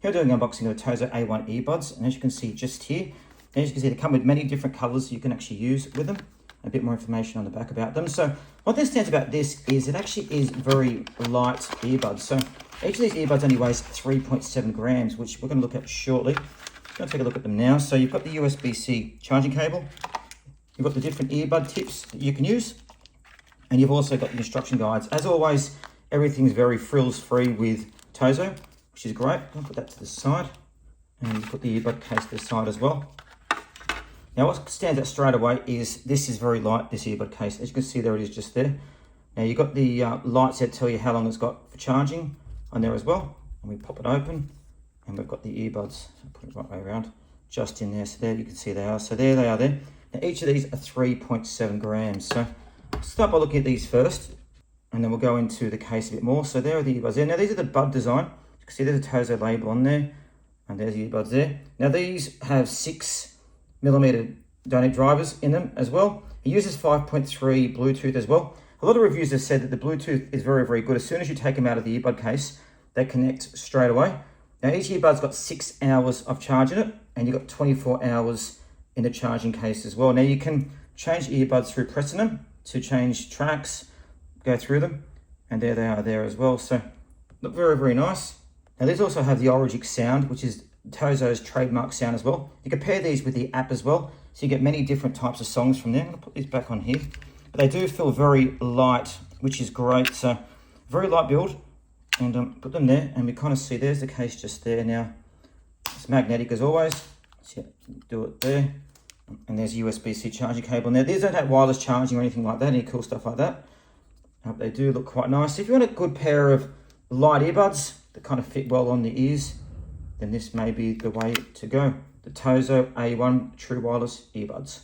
Here we're doing an unboxing of the Tozo A1 Earbuds, and as you can see just here, as you can see, they come with many different colors you can actually use with them. A bit more information on the back about them. So what this stands about this is it actually is very light earbuds. So each of these earbuds only weighs 3.7 grams, which we're going to look at shortly. I'm going to take a look at them now. So you've got the USB-C charging cable. You've got the different earbud tips that you can use. And you've also got the instruction guides. As always, everything's very frills-free with Tozo, which is great. I'll put that to the side. And put the earbud case to the side as well. Now what stands out straight away is this is very light, this earbud case. As you can see, there it is just there. Now you've got the lights that tell you how long it's got for charging on there as well. And we pop it open and we've got the earbuds. So put it right way around, just in there. So there you can see they are. So there they are there. Now each of these are 3.7 grams. So start by looking at these first and then we'll go into the case a bit more. So there are the earbuds there. Now these are the bud design. You can see there's a Tozo label on there and there's the earbuds there. Now these have 6mm donate drivers in them as well. It uses 5.3 Bluetooth as well. A lot of reviews have said that the Bluetooth is very, very good. As soon as you take them out of the earbud case, they connect straight away. Now each earbud's got 6 hours of charge in it, and you've got 24 hours in the charging case as well. Now you can change earbuds through pressing them to change tracks, go through them, and there they are there as well. So look very, very nice. Now these also have the Origix sound, which is Tozo's trademark sound as well. You can pair these with the app as well, so you get many different types of songs from there. I'm gonna put these back on here. But they do feel very light, which is great. So very light build, and put them there, and we kind of see there's the case just there. Now it's magnetic as always, so do it there, and there's USB-C charging cable. Now these don't have wireless charging or anything like that, any cool stuff like that. But they do look quite nice. If you want a good pair of light earbuds that kind of fit well on the ears, then this may be the way to go. The Tozo A1 True Wireless Earbuds.